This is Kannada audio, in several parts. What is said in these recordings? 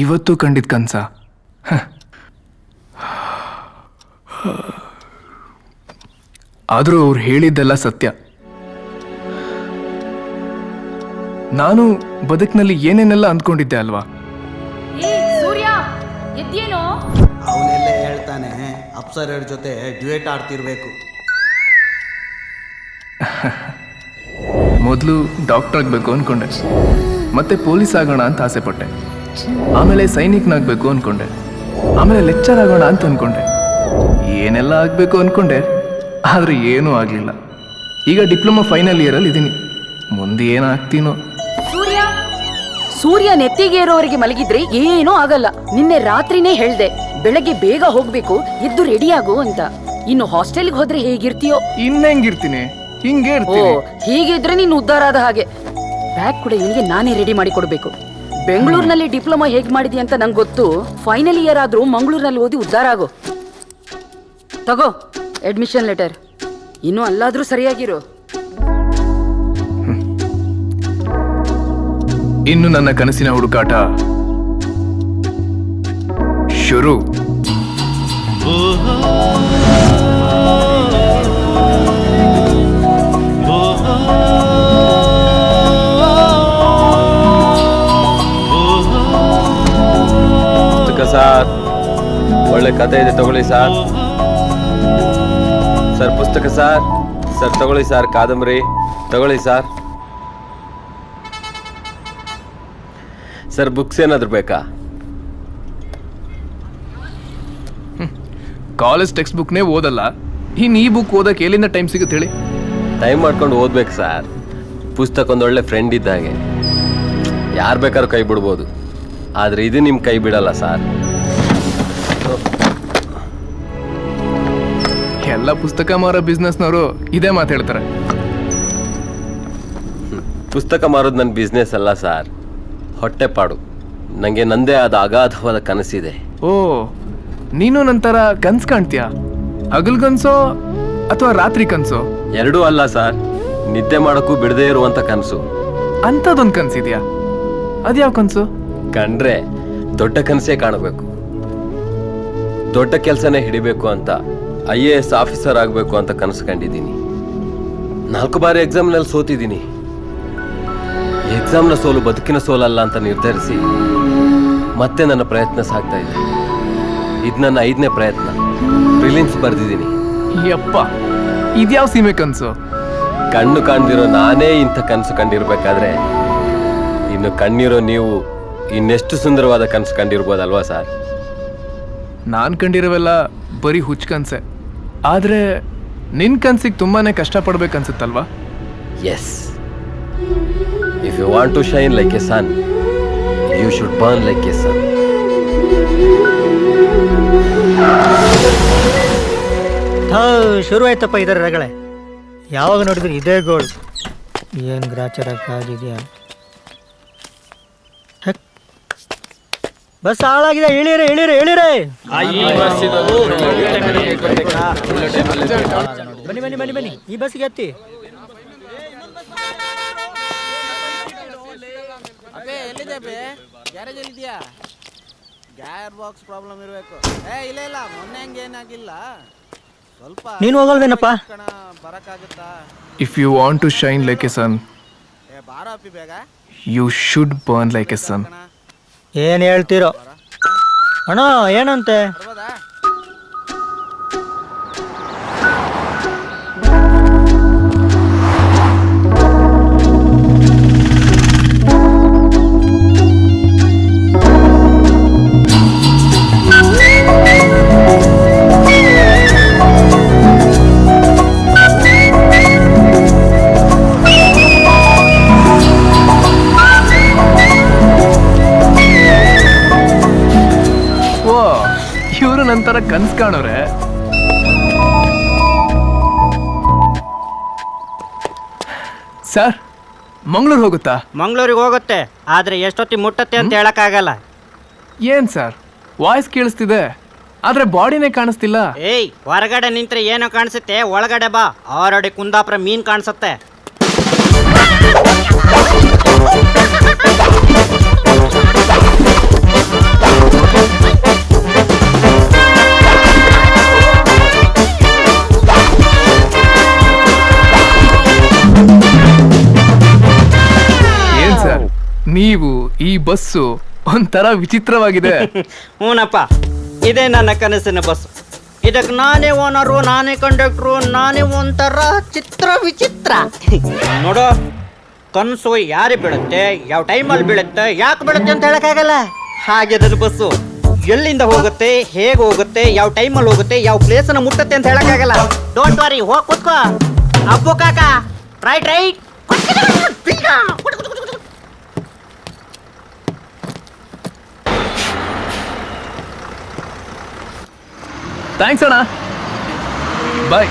ಇವತ್ತು ಕಂಡಿದ್ ಕನ್ಸ. ಆದರೂ ಅವ್ರು ಹೇಳಿದ್ದೆಲ್ಲ ಸತ್ಯ. ನಾನು ಬದುಕಿನಲ್ಲಿ ಏನೇನೆಲ್ಲ ಅಂದ್ಕೊಂಡಿದ್ದೆ ಅಲ್ವಾ. ಸೂರ್ಯ ಎದ್ದೇನೋ. ಅವನೆಲ್ಲೇ ಹೇಳ್ತಾನೆ ಅಪ್ಸರರ ಜೊತೆ ಡ್ಯೂಯೇಟ್ ಆಡ್ತಿರ್ಬೇಕು. ಮೊದಲು ಡಾಕ್ಟರ್ ಆಗಬೇಕು ಅಂದ್ಕೊಂಡೆ, ಮತ್ತೆ ಪೊಲೀಸ್ ಆಗೋಣ ಅಂತ ಆಸೆ ಪಟ್ಟೆ, ಆಮೇಲೆ ಸೈನಿಕನಾಗಬೇಕು ಅಂದ್ಕೊಂಡೆ, ಆಮೇಲೆ ಲೆಕ್ಚರ್ ಆಗೋಣ ಅಂತ ಅಂದ್ಕೊಂಡೆ. ಏನೆಲ್ಲ ಆಗಬೇಕು ಅಂದ್ಕೊಂಡೆ, ಆದರೆ ಏನೂ ಆಗಲಿಲ್ಲ. ಈಗ ಡಿಪ್ಲೊಮಾ ಫೈನಲ್ ಇಯರಲ್ಲಿ ಇದ್ದೀನಿ. ಮುಂದೆ ಏನಾಗ್ತೀನೋ. ಸೂರ್ಯ ನೆತ್ತಿಗೆ ಇರೋವರೆಗೆ ಮಲಗಿದ್ರೆ ಏನೂ ಆಗಲ್ಲ. ನಿನ್ನೆ ರಾತ್ರಿನೇ ಹೇಳ್ದೆ ಬೆಳಗ್ಗೆ ಬೇಗ ಹೋಗ್ಬೇಕು, ಎದ್ದು ರೆಡಿ ಆಗು ಅಂತ. ಇನ್ನು ಹಾಸ್ಟೆಲ್ಗೆ ಹೋದ್ರೆ ಹೇಗಿರ್ತೀಯೋ. ಇನ್ನೆಂಗಿರ್ತೀನಿ, ಹಿಂಗೆ ಓ, ಹೀಗಿದ್ರೆ ನೀನು ಉದ್ಧಾರ ಆದ ಹಾಗೆ. ಬ್ಯಾಗ್ ಕೂಡ ಇವನಿಗೆ ನಾನೇ ರೆಡಿ ಮಾಡಿ ಕೊಡ್ಬೇಕು. ಬೆಂಗಳೂರಿನಲ್ಲಿ ಡಿಪ್ಲೊಮಾ ಹೇಗ್ ಮಾಡಿದಿ ಅಂತ ನಂಗೆ ಗೊತ್ತು. ಫೈನಲ್ ಇಯರ್ ಆದ್ರೂ ಮಂಗಳೂರಿನಲ್ಲಿ ಓದಿ ಉದ್ಧಾರ ಆಗೋ. ತಗೋ ಅಡ್ಮಿಷನ್ ಲೆಟರ್. ಇನ್ನು ಅಲ್ಲಾದ್ರೂ ಸರಿಯಾಗಿರು. ಇನ್ನು ನನ್ನ ಕನಸಿನ ಹುಡುಕಾಟ ಶುರು. ಪುಸ್ತಕ ಸರ್, ಒಳ್ಳೆ ಕತೆ ಇದೆ, ತಗೊಳ್ಳಿ ಸರ್. ಸರ್ ಪುಸ್ತಕ ಸರ್. ಸರ್ ತಗೊಳ್ಳಿ ಸರ್, ಕಾದಂಬರಿ ತಗೊಳ್ಳಿ ಸರ್. ಸರ್ ಬುಕ್ಸ್ ಏನಾದ್ರು ಬೇಕಾ? ಕಾಲೇಜ್ ಟೆಕ್ಸ್ಟ್ ಬುಕ್ನೇ ಓದಲ್ಲ, ಇನ್ನು ಈ ಬುಕ್ ಓದಕ್ಕೆ ಎಲ್ಲಿಂದ ಟೈಮ್ ಸಿಗುತ್ತೆ ಹೇಳಿ? ಟೈಮ್ ಮಾಡ್ಕೊಂಡು ಓದ್ಬೇಕು ಸರ್. ಪುಸ್ತಕ ಒಂದೊಳ್ಳೆ ಫ್ರೆಂಡ್ ಇದ್ದಾಗೆ, ಯಾರು ಬೇಕಾದ್ರೂ ಕೈ ಬಿಡ್ಬೋದು, ಆದರೆ ಇದು ನಿಮ್ಮ ಕೈ ಬಿಡಲ್ಲ ಸರ್. ಎಲ್ಲ ಪುಸ್ತಕ ಮಾರೋ ಬಿಸ್ನೆಸ್ನವರು ಇದೇ ಮಾತಾಡ್ತಾರೆ. ಪುಸ್ತಕ ಮಾರೋದು ನನ್ನ ಬಿಸ್ನೆಸ್ ಅಲ್ಲ ಸರ್, ಹೊಟ್ಟೆಪಾಡು. ನನಗೆ ನಂದೇ ಆದ ಅಗಾಧವಾದ ಕನಸಿದೆ. ಓ, ನೀನು ನಂತರ ಕನ್ಸು ಕಾಣ್ತೀಯಾ? ಹಗಲ್ ಕನ್ಸೋ ಅಥವಾ ರಾತ್ರಿ ಕನ್ಸೋ? ಎರಡೂ ಅಲ್ಲ ಸರ್, ನಿದ್ದೆ ಮಾಡೋಕ್ಕೂ ಬಿಡದೇ ಇರುವಂಥ ಕನಸು. ಅಂಥದ್ದೊಂದು ಕನ್ಸಿದ್ಯಾ? ಅದ್ಯಾವ ಕನ್ಸು? ಕಂಡ್ರೆ ದೊಡ್ಡ ಕನಸೇ ಕಾಣಬೇಕು, ದೊಡ್ಡ ಕೆಲಸನೇ ಹಿಡಿಬೇಕು ಅಂತ, IAS ಆಫೀಸರ್ ಆಗಬೇಕು ಅಂತ ಕನಸು ಕಂಡಿದ್ದೀನಿ. 4 ಬಾರಿ ಎಕ್ಸಾಮ್ನಲ್ಲಿ ಸೋತಿದ್ದೀನಿ. ಎಕ್ಸಾಮ್ನ ಸೋಲು ಬದುಕಿನ ಸೋಲಲ್ಲ ಅಂತ ನಿರ್ಧರಿಸಿ ಮತ್ತೆ ನನ್ನ ಪ್ರಯತ್ನ ಸಾಗ್ತಾ ಇದೆ. ಇದು ನನ್ನ 5ನೇ ಪ್ರಯತ್ನ. ಪ್ರಿಲಿಮ್ಸ್ ಬರೆದಿದ್ದೀನಿ. ಯಪ್ಪ, ಇದ್ಯಾವ ಸೀಮೆ ಕನ್ಸು? ಕಣ್ಣು ಕಾಣ್ದಿರೋ ನಾನೇ ಇಂಥ ಕನಸು ಕಂಡಿರ್ಬೇಕಾದ್ರೆ ಇನ್ನು ಕಣ್ಣಿರೋ ನೀವು ಇನ್ನೆಷ್ಟು ಸುಂದರವಾದ ಕನಸು ಕಂಡಿರ್ಬೋದಲ್ವಾ ಸರ್? ನಾನು ಕಂಡಿರೋವೆಲ್ಲ ಬರೀ ಹುಚ್ಚು ಕನ್ಸೆ. ಆದರೆ ನಿನ್ನ ಕನ್ಸಿಗೆ ತುಂಬಾನೇ ಕಷ್ಟಪಡ್ಬೇಕನ್ಸುತ್ತಲ್ವಾ? Yes, if you want to shine like a sun, you should burn like a sun. ಶುರು ಆಯ್ತಪ್ಪ ಇದರ ರಗಳೆ. ಯಾವಾಗ ನೋಡಿದ್ರು ಇದೇ ಗೋಳು. ಏನು ಗ್ರಾಚಾರ ಕಾದಿದೆಯಾ? ಬಸ್ ಹಾಳಾಗಿದೆ, ಇಳಿರಿ ಇಳಿರಿ ಇಳಿರಿ. ಬನ್ನಿ ಬನ್ನಿ ಬನ್ನಿ ಬನ್ನಿ, ಈ ಬಸ್ಗೆ ಹತ್ತಿ. ಗ್ಯಾರ್ ಬಾಕ್ಸ್ ಪ್ರಾಬ್ಲಮ್ ಇರಬೇಕು. ಇಲ್ಲ ಇಲ್ಲ, ಮೊನ್ನೆ ಹಂಗೆ ಏನಾಗಿಲ್ಲ. ಸ್ವಲ್ಪ ನೀನು ಹೋಗಲ್ವೇನಪ್ಪ? ಬರಕ್ಕಾಗುತ್ತಾ? If you want to shine like a sun, ಬಾರಪ್ಪಿ ಬೇಗ. You should burn like a sun. ಏನು ಹೇಳ್ತೀರೋ ಅಣ್ಣ? ಏನಂತೆ? ಬರ್ಬೋದಾ? ನಂತರ ಕನ್ಸು ಕಾಣೋರೆ. ಸರ್, ಮಂಗಳೂರು ಹೋಗುತ್ತಾ? ಮಂಗಳೂರಿಗೆ ಹೋಗುತ್ತೆ, ಆದರೆ ಎಷ್ಟೊತ್ತಿ ಮುಟ್ಟತ್ತೆ ಅಂತ ಹೇಳಕ್ಕಾಗಲ್ಲ. ಏನ್ ಸರ್, ವಾಯ್ಸ್ ಕೇಳಿಸ್ತಿದೆ ಆದ್ರೆ ಬಾಡಿನೇ ಕಾಣಿಸ್ತಿಲ್ಲ. ಏಯ್, ಹೊರಗಡೆ ನಿಂತ್ರೆ ಏನೋ ಕಾಣಿಸುತ್ತೆ, ಒಳಗಡೆ ಬಾ, ಆರಡಿ ಕುಂದಾಪುರ ಮೀನ್ ಕಾಣಿಸುತ್ತೆ. ನೀವು, ಈ ಬಸ್ಸು ಒಂಥರ ವಿಚಿತ್ರವಾಗಿದೆ. ಹ್ಞೂನಪ್ಪ, ಇದೇ ನನ್ನ ಕನಸಿನ ಬಸ್. ಇದಕ್ಕೆ ನಾನೇ ಓನರು, ನಾನೇ ಕಂಡಕ್ಟ್ರು, ನಾನೇ ಒಂಥರ ಚಿತ್ರ ವಿಚಿತ್ರ. ನೋಡು, ಕನಸು ಯಾರಿಗೆ ಬೀಳುತ್ತೆ, ಯಾವ ಟೈಮಲ್ಲಿ ಬೀಳುತ್ತೆ, ಯಾಕೆ ಬೀಳುತ್ತೆ ಅಂತ ಹೇಳಕ್ಕಾಗಲ್ಲ. ಹಾಗೆ ನನ್ನ ಬಸ್ಸು ಎಲ್ಲಿಂದ ಹೋಗುತ್ತೆ, ಹೇಗೆ ಹೋಗುತ್ತೆ, ಯಾವ ಟೈಮಲ್ಲಿ ಹೋಗುತ್ತೆ, ಯಾವ ಪ್ಲೇಸನ್ನು ಮುಟ್ಟತ್ತೆ ಅಂತ ಹೇಳಕ್ಕಾಗಲ್ಲ. ಡೋಂಟ್ ವರಿ, ಹೋಗಿ ಕೂತ್ಕೋ. ಅಪ್ಪು ಕಾಕ, ರೈಟ್ ರೈಟ್. ಥ್ಯಾಂಕ್ಸ್ ಅಣ್ಣ, ಬಾಯ್.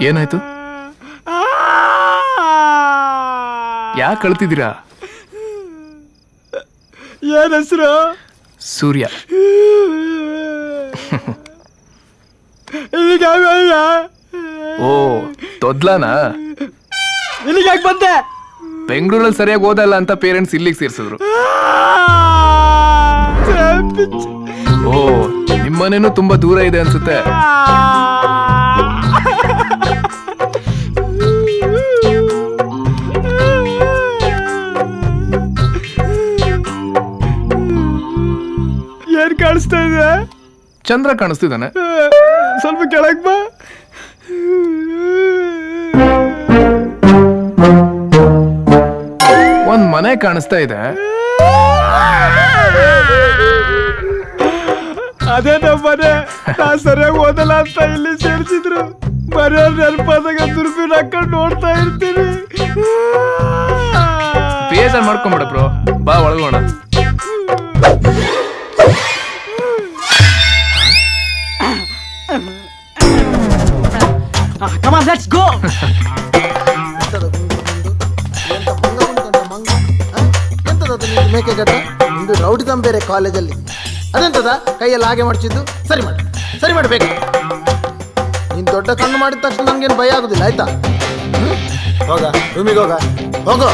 ಏನಾಯ್ತು? ಯಾಕೆ ಕಳ್ತಿದ್ದೀರಾ? ಏನ್ ಹೆಸರು? ಸೂರ್ಯ. ಓ, ತೊದ್ಲಾನಾ? ಇಲ್ಲಿಗೆ ಯಾಕೆ ಬಂದೆ? ಬೆಂಗಳೂರಲ್ಲಿ ಸರಿಯಾಗಿ ಓದಲ್ಲ ಅಂತ ಪೇರೆಂಟ್ಸ್ ಇಲ್ಲಿಗೆ ಸೇರ್ಸಿದ್ರು. ಓ, ನಿಮ್ಮನೇನು ತುಂಬಾ ದೂರ ಇದೆ ಅನ್ಸುತ್ತೆ. ಏನ್ ಕಾಣಿಸ್ತಾ ಇದೆ? ಚಂದ್ರ ಕಾಣಿಸ್ತಿದ್ದಾನೆ. ಸ್ವಲ್ಪ ಕೆಳಗ್ ಬಾ. ಒಂದ್ ಮನೆ ಕಾಣಿಸ್ತಾ ಇದೆ. ಅದೇ ನಮ್ಮ ಮನೆ. ನಾ ಸರಿಯಾಗಿ ಓದಲ್ಲ ಅಂತ ಇಲ್ಲಿ ಸೇರಿಸಿದ್ರು. ಮನೆಯವ್ರ ನೆನಪಾದಾಗ ದುರ್ಬೀನ್ ಹಾಕೊಂಡು ನೋಡ್ತಾ ಇರ್ತೀನಿ. ಬೇಜಾರ್ ಮಾಡ್ಕೊಂಬಿಡ ಬ್ರೋ, ಬಾ ಒಳಗೋಣ. Come on, let's go. ಮೇಕೆಗಡ್ಡ ನಿಂದು ರೌಡಿಸಂ ಬೇರೆ ಕಾಲೇಜಲ್ಲಿ. ಅದೆಂತದ ಕೈಯಲ್ಲಿ ಹಾಗೆ ಮಾಡ್ತಿದ್ದು? ಸರಿ ಮಾಡಬೇಕು. ನೀನು ದೊಡ್ಡ ಕಣ್ಣು ಮಾಡಿದ ತಕ್ಷಣ ನನ್ಗೇನು ಭಯ ಆಗುದಿಲ್ಲ, ಆಯ್ತಾ? ಹೋಗ ರೂಮಿಗೆ ಹೋಗೋ.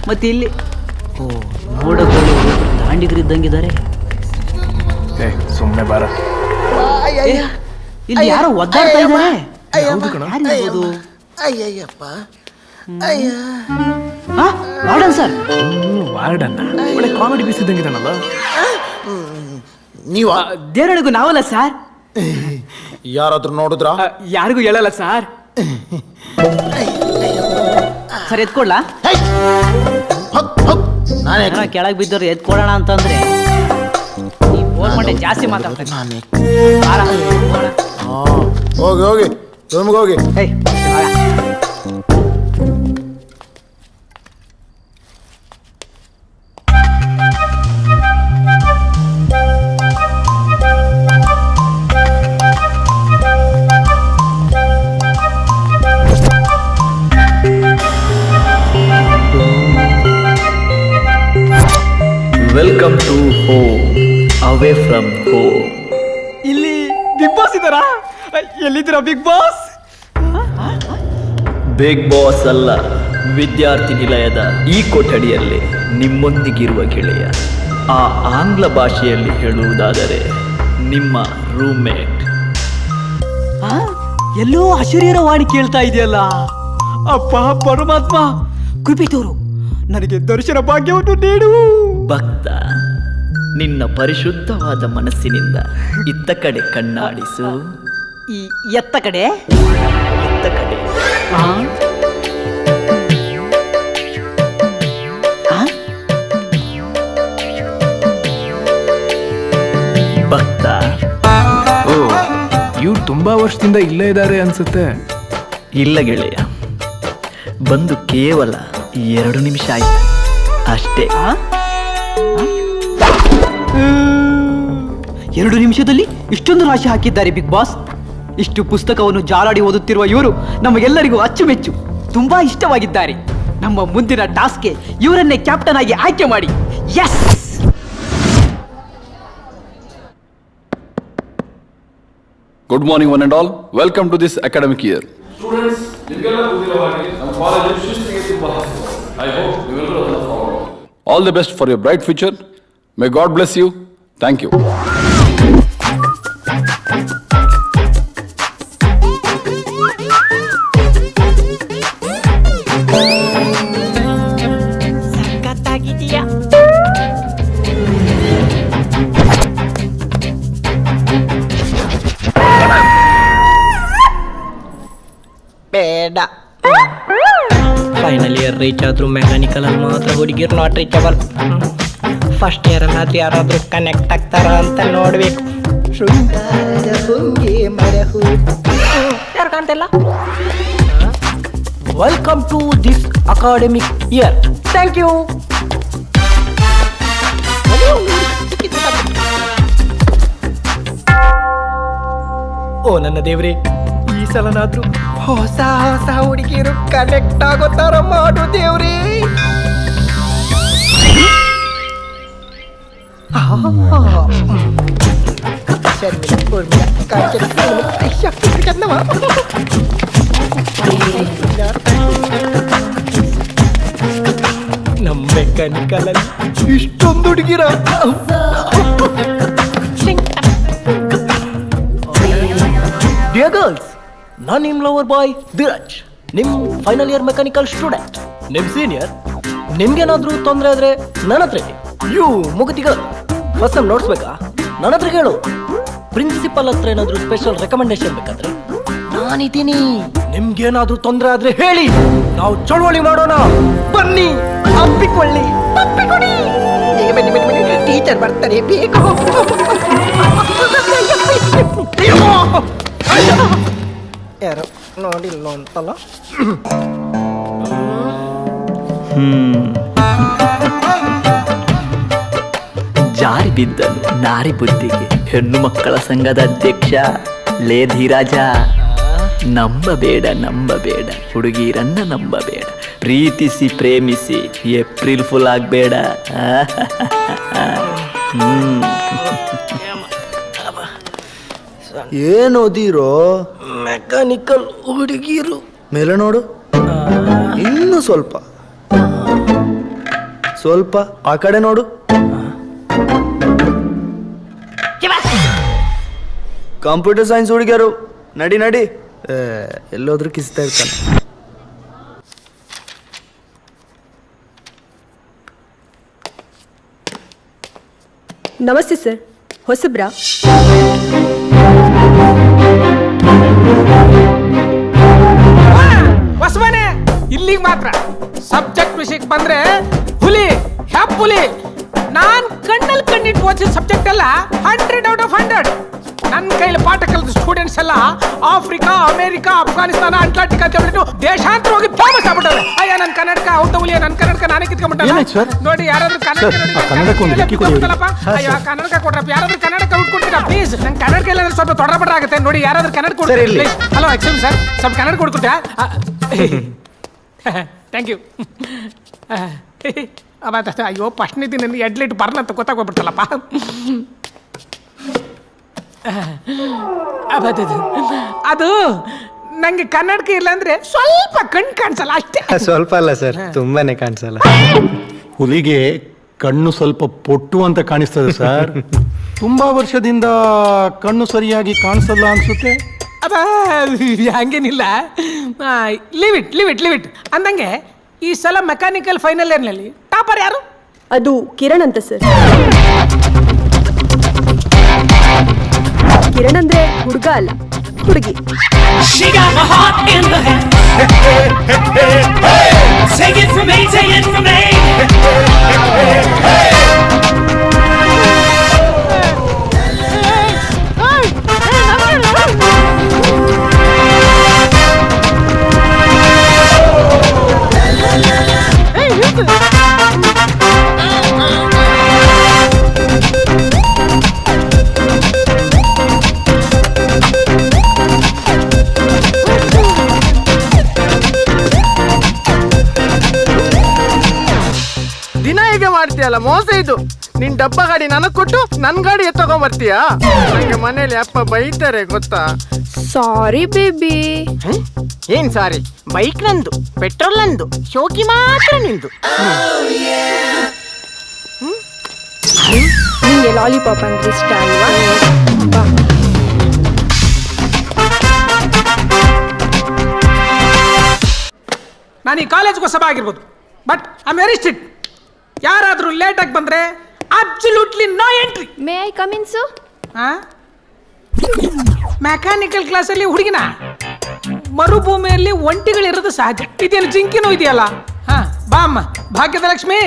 ಮತ್ತೆ ಇಲ್ಲಿ ನೋಡೋದು ದಾಂಡಿಗರಿದ್ದಂಗಿದ್ದಾರೆ. ಸುಮ್ಮನೆ ಬಾರ. ಇಲ್ಲಿ ಯಾರೋ ಒದ್ದಾಡ್ತಾ ಇದ್ದಾರೆ. ಅಯ್ಯಯ್ಯಪ್ಪ, ವಾರ್ಡನ್ ಸರ್. ವಾರ್ಡನ್ನ ಒಳ್ಳೆ ಕಾಮಿಡಿ ಬೀಸಿದಂಗಿದಾನಲ್ಲ. ನೀವು ದೇವರೊಳಗೂ ನಾವಲ್ಲ ಸರ್. ಯಾರಾದ್ರೂ ನೋಡಿದ್ರ? ಯಾರಿಗೂ ಹೇಳಲ್ಲ ಸರ್. ಸರ್ ಎತ್ಕೊಳ್ಳ? ನಾನೇ ಕೆಳಗೆ ಬಿದ್ದವ್ರು ಎತ್ಕೊಳ್ಳೋಣ ಅಂತಂದ್ರೆ ಈ ಫೋನ್ ಮಾಡಿ ಜಾಸ್ತಿ ಮಾತಾಡ್ತಾರೆ. ಹೋಗಿ ರೂಮ್ಗೆ ಹೋಗಿ. ಏಯ್ welcome to home away from home. ಇಲ್ಲಿ ಬಿಗ್ ಬಾಸ್ ಇದ್ದಾರಾ? ಎಲ್ಲಿದ್ದೀರಾ ಬಿಗ್ ಬಾಸ್? ಬಿಗ್ ಬಾಸ್ ಅಲ್ಲ, ವಿದ್ಯಾರ್ಥಿ ನಿಲಯದ ಈ ಕೊಠಡಿಯಲ್ಲಿ ನಿಮ್ಮೊಂದಿಗಿರುವ ಗೆಳೆಯ. ಆ ಆಂಗ್ಲ ಭಾಷೆಯಲ್ಲಿ ಹೇಳುವುದಾದರೆ ನಿಮ್ಮ ರೂಮ್ಮೇಟ್. ಎಲ್ಲೋ ಅಶರೀರ ವಾಣಿ ಕೇಳ್ತಾ ಇದೆಯಲ್ಲ. ಅಪ್ಪ ಪರಮಾತ್ಮ ಕೃಪಿತೋರು, ನನಗೆ ದರ್ಶನ ಭಾಗ್ಯವನ್ನು ನೀಡು. ಭಕ್ತ, ನಿನ್ನ ಪರಿಶುದ್ಧವಾದ ಮನಸ್ಸಿನಿಂದ ಇತ್ತ ಕಡೆ ಕಣ್ಣಾಡಿಸು. ಈ ಎತ್ತ ಕಡೆ ಇತ್ತ ಕಡೆ. ಭಕ್ತ, ಓ, ಇವ್ರು ತುಂಬಾ ವರ್ಷದಿಂದ ಇಲ್ಲೇ ಇದ್ದಾರೆ ಅನ್ಸುತ್ತೆ. ಇಲ್ಲ ಗೆಳೆಯ, ಬಂದು ಕೇವಲ 2 ನಿಮಿಷ ಆಯ್ತು ಅಷ್ಟೇ. 2 ನಿಮಿಷದಲ್ಲಿ ಇಷ್ಟೊಂದು ರಾಶಿ ಹಾಕಿದ್ದಾರೆ ಬಿಗ್ ಬಾಸ್. ಇಷ್ಟು ಪುಸ್ತಕವನ್ನು ಜಾಲಾಡಿ ಓದುತ್ತಿರುವ ಇವರು ನಮಗೆಲ್ಲರಿಗೂ ಅಚ್ಚುಮೆಚ್ಚು, ತುಂಬಾ ಇಷ್ಟವಾಗಿದ್ದಾರೆ. ನಮ್ಮ ಮುಂದಿನ ಟಾಸ್ಕ್ಗೆ ಇವರನ್ನೇ ಕ್ಯಾಪ್ಟನ್ ಆಗಿ ಆಯ್ಕೆ ಮಾಡಿ. S. Good morning, one and all. Welcome to this academic year. All the best for your bright future. May God bless you. Thank you. ಬೇಡ. ಫೈನಲ್ ಇಯರ್ ರೀಚ್ ಆದ್ರೂ ಮೆಕ್ಯಾನಿಕಲ್ ಅಲ್ಲಿ ಮಾತ್ರ ಹುಡುಗಿರು ನಾಟ್ ರೀಚಬಲ್. ಫಸ್ಟ್ ಇಯರ್ ಅಲ್ಲಾದ್ರೂ ಯಾರಾದ್ರೂ ಕನೆಕ್ಟ್ ಆಗ್ತಾರ ಅಂತ ನೋಡ್ಬೇಕು. ಯಾರು ಕಾಣ್ತಿಲ್ಲ. Welcome to this academic year. Thank you. ಓ ನನ್ನ ದೇವ್ರೆ, ಈ ಸಲನಾದ್ರೂ ಹೊಸ ಹೊಸ ಹುಡುಗಿರು ಕನೆಕ್ಟ್ ಆಗೋ ತರ ಮಾಡು ದೇವ್ರಿ. ನಮ್ಮ ಮೆಕ್ಯಾನಿಕಲ್ ಅಲ್ಲಿ ಇಷ್ಟೊಂದು ಹುಡುಗಿರ. ಡಿಯರ್ ಗರ್ಲ್ಸ್, ನಾನು ನಿಮ್ಮ ಲವರ್ ಬಾಯ್ ಧೀರಜ್, ನಿಮ್ಮ ಫೈನಲ್ ಇಯರ್ ಮೆಕ್ಯಾನಿಕಲ್ ಸ್ಟೂಡೆಂಟ್, ನಿಮ್ಮ ಸೀನಿಯರ್. ನಿಮ್ಗೇನಾದ್ರೂ ತೊಂದರೆ ಆದ್ರೆ ನನ್ನ ಹತ್ರ ಯು ಮುಗುತಿಗ ಫಸ್ಟ್ ಟೈಮ್ ನೋಡ್ಸ್ಬೇಕಾ? ನನ್ನ ಹತ್ರ ಕೇಳು. ಪ್ರಿನ್ಸಿಪಲ್ ಹತ್ರ ಏನಾದ್ರೂ ಸ್ಪೆಷಲ್ ರೆಕಮೆಂಡೇಶನ್ ಬೇಕಾದ್ರೆ ನಾನಿದ್ದೀನಿ. ನಿಮ್ಗೇನಾದ್ರೂ ತೊಂದರೆ ಆದ್ರೆ ಹೇಳಿ, ನಾವು ಚಳವಳಿ ಮಾಡೋಣ. ಬನ್ನಿ, ಅಪ್ಪಿಕೊಳ್ಳಿ, ತಪ್ಪಿಕೊಡಿ. ಈಗ ಬನ್ನಿ ಬನ್ನಿ ಬನ್ನಿ, ಟೀಚರ್ ಬರ್ತಾರೆ ಬೇಕು. ಯಾರು ನೋಡಿಲ್ಲ ಅಂತಲ್ಲ. ಜಾರಿ ಬಿದ್ದನು ನಾರಿ ಬುದ್ಧಿಗೆ ಹೆಣ್ಣು ಮಕ್ಕಳ ಸಂಘದ ಅಧ್ಯಕ್ಷ. ಲೇ ಧೀರಾಜ, ನಂಬಬೇಡ ನಂಬಬೇಡ, ಹುಡುಗಿರನ್ನ ನಂಬಬೇಡ. ಪ್ರೀತಿಸಿ ಪ್ರೇಮಿಸಿ ಏಪ್ರಿಲ್ ಫುಲ್ ಆಗ್ಬೇಡ. ಏನು ಓದಿರೋ? ಮೆಕ್ಯಾನಿಕಲ್ ಹುಡುಗಿರು. ಮೇಲೆ ನೋಡು, ಇನ್ನು ಸ್ವಲ್ಪ ಸ್ವಲ್ಪ ಆ ಕಡೆ ನೋಡು. ಕಂಪ್ಯೂಟರ್ ಸೈನ್ಸ್ ಹುಡುಗಿಯರು, ನಡಿ ನಡಿ. ಎಲ್ಲೋದ್ರೂ ಕಿಸ್ತಾ ಇರ್ತಾನೆ. ನಮಸ್ತೆ ಸರ್, ಹೊಸಬ್ರಾ? ಹೊಸಮನೆ ಇಲ್ಲಿಗೆ ಮಾತ್ರ. ಸಬ್ಜೆಕ್ಟ್ ವಿಷಯಕ್ಕೆ ಬಂದ್ರೆ ಹುಲಿ ಹೆಪ್ಪುಲಿ. ನಾನ್ ಕಣ್ಣಲ್ಲಿ ಕಣ್ಣಿಟ್ಟು ಓದಿಸಿದ ಸಬ್ಜೆಕ್ಟ್ ಎಲ್ಲ 100 out of 100. ನನ್ನ ಕೈಲಿ ಪಾಠ ಕಲಿತ ಸ್ಟೂಡೆಂಟ್ಸ್ ಎಲ್ಲ ಆಫ್ರಿಕಾ, ಅಮೆರಿಕಾ, ಅಫ್ಘಾನಿಸ್ತಾನ, ಅಟ್ಲಾಂಟಿಕ್ ಅಂತ ಹೇಳ್ಬಿಟ್ಟು ದೇಶಾಂತರ ಹೋಗಿ ಫೇಮಸ್ ಆಗ್ಬಿಟ್ಟವ್ರೆ. ಅಯ್ಯ ನನ್ನ ಕನ್ನಡಕ ಔತೌಲಿಯ, ನನ್ನ ಕನ್ನಡಕ ನಾನೇ ಕಿತ್ಕೊಂಡ್ಬಿಟ್ಟಲ್ಲ. ನೋಡಿ ಯಾರಾದ್ರೂ ಕನ್ನಡಕ ಅಯ್ಯೋ ಕನ್ನಡಕ ಕೊಡ್ರಪ್ಪ, ಯಾರಾದ್ರೂ ಕನ್ನಡಕ ಉಟ್ಕೊಡ್ತೀರಾ ಪ್ಲೀಸ್? ನಂಗೆ ಕನ್ನಡಕ ಇಲ್ಲ ಅಂದ್ರೆ ಸ್ವಲ್ಪ ತೊಡರಪಟ್ಟ ಆಗುತ್ತೆ. ನೋಡಿ ಯಾರಾದ್ರೂ ಕನ್ನಡ ಕೊಡ್ತೀರಾ? ಹಲೋ ಎಕ್ಸ್ಕ್ಯೂಸ್ ಸರ್, ಸ್ವಲ್ಪ ಕನ್ನಡ ಕೊಡ್ಕೊಡ್ತೀರಾ? Thank you. ಅಯ್ಯೋ ಫಸ್ಟ್ನೇ ದಿನ ಎಡ್ಲಿಟ್ಟು ಬರಲ್ಲ ಅಂತ ಗೊತ್ತಾಗೋಗ್ಬಿಡ್ತಲ್ಲಪ್ಪ. ಅದು ನಂಗೆ ಕನ್ನಡಕ ಇಲ್ಲ ಅಂದ್ರೆ ಸ್ವಲ್ಪ ಕಣ್ಣು ಕಾಣಿಸಲ್ಲ ಅಷ್ಟೇ. ಸ್ವಲ್ಪ ಅಲ್ಲ ಸರ್, ತುಂಬಾನೇ ಕಾಣಿಸಲ್ಲ. ಹುಲಿಗೆ ಕಣ್ಣು ಸ್ವಲ್ಪ ಪೊಟ್ಟು ಅಂತ ಕಾಣಿಸ್ತದೆ ಸರ್. ತುಂಬಾ ವರ್ಷದಿಂದ ಕಣ್ಣು ಸರಿಯಾಗಿ ಕಾಣಿಸಲ್ಲ ಅನ್ಸುತ್ತೆ. ಅದ ಹಂಗೇನಿಲ್ಲ. ಲಿವಿಟ್ ಅಂದಂಗೆ ಈ ಸಲ ಮೆಕ್ಯಾನಿಕಲ್ ಫೈನಲ್ ಇಯರ್ನಲ್ಲಿ ಟಾಪರ್ ಯಾರು? ಅದು ಕಿರಣ್ ಅಂತ ಸರ್. ಕಿರಣ್ ಅಂದ್ರೆ ಹುಡುಗ ಅಲ್ಲ, ಹುಡುಗಿ. ದಿನ ಹೀಗೆ ಮಾಡ್ತೀಯಲ್ಲ, ಮೋಸ ಇದು. ನಿನ್ ಡಬ್ಬ ಗಾಡಿ ನನಗ್ ಕೊಟ್ಟು ನನ್ ಗಾಡಿ ಎತ್ತಕೊಂಡ್ ಬರ್ತೀಯಾ? ನಂಗೆ ಮನೇಲಿ ಅಪ್ಪ ಬೈತಾರೆ ಗೊತ್ತಾ? Sorry baby. ಏನ್ ಸಾರಿ? ಬೈಕ್ ನಂದು, ಪೆಟ್ರೋಲ್ ನಂದು, ಶೋಕಿ ಮಾತ್ರ ನಿಂದು. ನಿಂಗೆ ಲಾಲಿಪಾಪ್ ಅಂದ್ರೆ ಇಷ್ಟ ಅಲ್ವಾ? ಬಾ. ನಾನು ಈ ಕಾಲೇಜ್ಗೆ ಹೊಸಬ ಆಗಿರ್ಬೋದು, but I am very strict. ಯಾರಾದರೂ ಲೇಟಾಗಿ ಬಂದರೆ absolutely no entry. May I come in sir? Mechanical ಕ್ಲಾಸಲ್ಲಿ ಹುಡುಗಿನ ಮರುಭೂಮಿಯಲ್ಲಿ ಒಂಟಿಗಳಿರೋದು ಸಹಜ. ಇದೇನು ಜಿಂಕಿನೂ ಇದೆಯಲ್ಲ. ಬಾಮ್ಮ ಭಾಗ್ಯದ ಲಕ್ಷ್ಮಿ,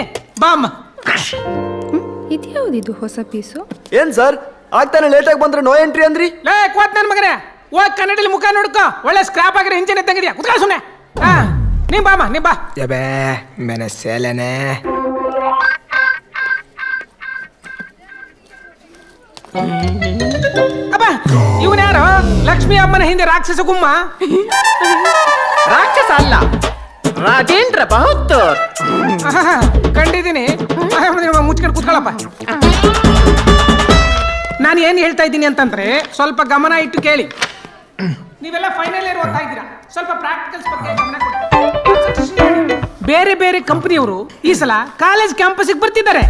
ಬಾಮ್ಮ. ಇದ್ಯಾವುದಿದು ಹೊಸ ಪೀಸು? ಏನ್ ಸರ್, ಆಗ್ತಾನೆ ಲೇಟಾಗಿ ಬಂದ್ರೆ ನೋ ಎಂಟ್ರಿ ಅಂದ್ರಿ? ಲೇ ಕೋತ್ ನನ್ನ ಮಗನೇ, ಹೋಗಿ ಕನ್ನಡಲ್ಲಿ ಮುಖ ನೋಡ್ಕೋ. ಒಳ್ಳೆ ಸ್ಕ್ರಾಪ್ ಆಗಿರೋ ಇಂಜಿನ್ ಇದ್ದಂಗಿದ್ಯಾ, ಕುತ್ಕೊಳ್ಳ ಸುಮ್ಮನೆ. ನೀ ಬಾಮ್ಮ, ನೀ ಬಾ. ಮೆನಸೇಲನೆ ಅಬ್ಬ ಇವನ್ ಯಾರು? ಲಕ್ಷ್ಮಿ ಅಮ್ಮನ ಹಿಂದೆ ರಾಕ್ಷಸ ಗುಮ್ಮ. ರಾಕ್ಷಸ ಅಲ್ಲ, ರಾಜೇಂದ್ರ ಬಹದ್ದೂರ್. ಕಂಡಿದ್ದೀನಿ. ಮುಚ್ಕೊಂಡು ಕೂತ್ಕೊಳ್ಳಪ್ಪ. ನಾನು ಏನು ಹೇಳ್ತಾ ಇದ್ದೀನಿ ಅಂತಂದ್ರೆ ಸ್ವಲ್ಪ ಗಮನ ಇಟ್ಟು ಕೇಳಿ. ನೀವೆಲ್ಲ ಫೈನಲ್ ಇಯರ್ ಓದ್ತಾ ಇದ್ದೀರಾ, ಸ್ವಲ್ಪ ಪ್ರಾಕ್ಟಿಕಲ್ಸ್ ಬಗ್ಗೆ ಗಮನ ಕೊಡಿ. ಬೇರೆ ಬೇರೆ ಕಂಪನಿಯವರು ಈ ಸಲ ಕಾಲೇಜ್ ಕ್ಯಾಂಪಸ್ಗೆ ಬರ್ತಿದ್ದಾರೆ,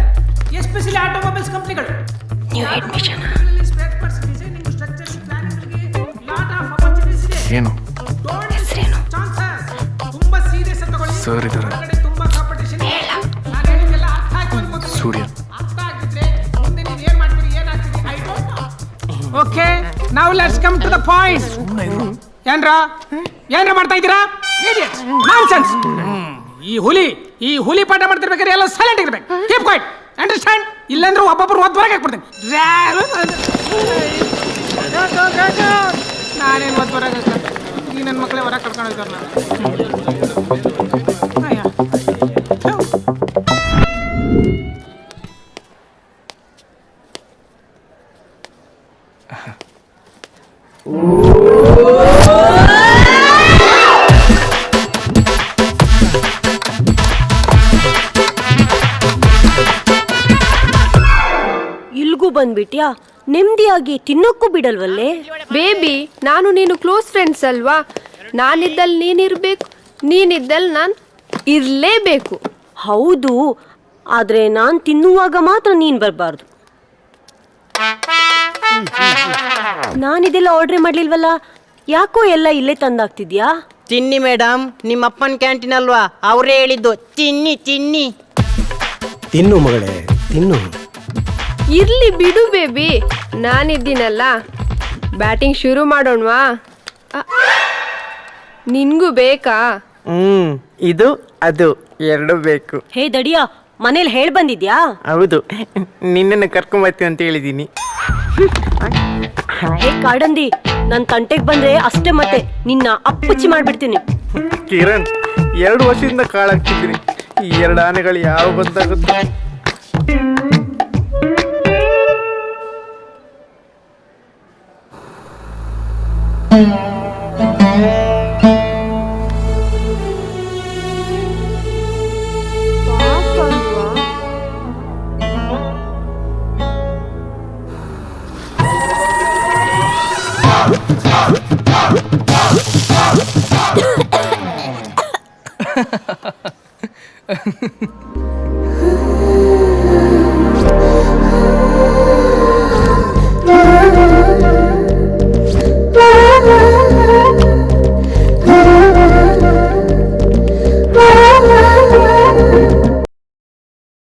ಎಸ್ಪೆಷಲಿ ಆಟೋಮೊಬೈಲ್ಸ್ ಕಂಪನಿಗಳು. ಏನು ತುಂಬಾ ಸೀರಿಯಸ್ ತಗೊಳ್ಳಿ ಸರ್ ಇದ್ದಾರೆ. ತುಂಬಾ ಕಾಂಪಿಟೇಷನ್. ನಾನು ಹೇಳಿದ್ದೆಲ್ಲ ಅರ್ಥ ಆಯ್ತು ಅನ್ಕೋತೀನಿ. ಸೂರ್ಯ ಅರ್ಥ ಆಗಿದ್ರೆ ಮುಂದೆ ನೀವು ಏನ್ ಮಾಡ್ತೀರಿ, ಏನಾಗ್ತೀರಿ, I don't know. Okay, now let's come to the point. ಏನ್ರ ಮಾಡ್ತಾ ಇದ್ದೀರಾ? ನಾನ್ಸೆನ್ಸ್. ಈ ಹುಲಿ ಪಾಠ ಮಾಡ್ತಿರ್ಬೇಕಾದ್ರೆ ಎಲ್ಲ ಸೈಲೆಂಟ್ ಇರ್ಬೇಕು. Keep quiet, understand? ಇಲ್ಲಾಂದ್ರೆ ಒಬ್ಬೊಬ್ರು ಒದ್ದು ಹೊರಗೆ ಹಾಕ್ಬಿಡ್ತೀನಿ. ನಾನೇನು ಒದ್ದು ಹೊರಗೆ ಈ ನನ್ನ ಮಕ್ಕಳೇ ಹೊರಗೆ ಕರ್ಕೊಂಡು ಹೋಗ್ತಾರೆ. ಇಲ್ಗೂ ಬಂದ್ಬಿಟ್ಯಾ? ನೆಮ್ಮದಿಯಾಗಿ ತಿನ್ನೋಕ್ಕೂ ಬಿಡಲ್ವಲ್ಲೇ? ಬೇಬಿ, ನಾನು ನೀನು ಕ್ಲೋಸ್ ಫ್ರೆಂಡ್ಸ್ ಅಲ್ವಾ? ನಾನಿದ್ದಲ್ಲಿ ನೀನಿರ್ಬೇಕು, ನೀನಿದ್ದಲ್ಲಿ ನಾನು ಇರಲೇಬೇಕು. ಹೌದು, ಆದರೆ ನಾನು ತಿನ್ನುವಾಗ ಮಾತ್ರ ನೀನು ಬರಬಾರ್ದು. ನಾನಿದೆಲ್ಲ ಆರ್ಡ್ರ್ ಮಾಡಲಿಲ್ವಲ್ಲ, ಯಾಕೋ ಎಲ್ಲ ಇಲ್ಲೇ ತಂದಾಗ್ತಿದ್ಯಾ? ತಿನ್ನಿ ಮೇಡಮ್, ನಿಮ್ಮ ಅಪ್ಪನ ಕ್ಯಾಂಟೀನ್ ಅಲ್ವಾ, ಅವರೇ ಹೇಳಿದ್ದು ತಿನ್ನಿ ತಿನ್ನಿ. ತಿನ್ನು ಮಗಳೇ, ತಿನ್ನು. ಇರ್ಲಿ ಬಿಡು ಬೇಬಿ, ನಾನಿದ್ದೀನಲ್ಲ. ಬ್ಯಾಟಿಂಗ್ ಶುರು ಮಾಡೋಣವಾ? ನಿನ್ಗೂ ಬೇಕಾ? ಇದು ಅದು ಎರಡು ಬೇಕು. ಹೇ ದಡಿಯಾ, ಮನೇಲಿ ಹೇಳ್ ಬಂದಿದ್ಯಾ? ಹೌದು, ನಿನ್ನನ್ನು ಕರ್ಕೊಂಬರ್ತೀನಿ ಅಂತ ಹೇಳಿದ್ದೀನಿ. ಹೇ ಕಾಡಂದಿ ನನ್ ತಂಟೆಗ್ ಬಂದ್ರೆ ಅಷ್ಟೇ ಮತ್ತೆ ನಿನ್ನ ಅಪ್ಪಚ್ಚಿ ಮಾಡ್ಬಿಡ್ತೀನಿ. ಕಿರಣ್ 2 ವರ್ಷದಿಂದ ಕಾಳಾಗ್ತಿದ್ದೀನಿ. ಈ 2 ಆನೆಗಳು ಯಾವ ಬಂದಾಗುತ್ತೆ?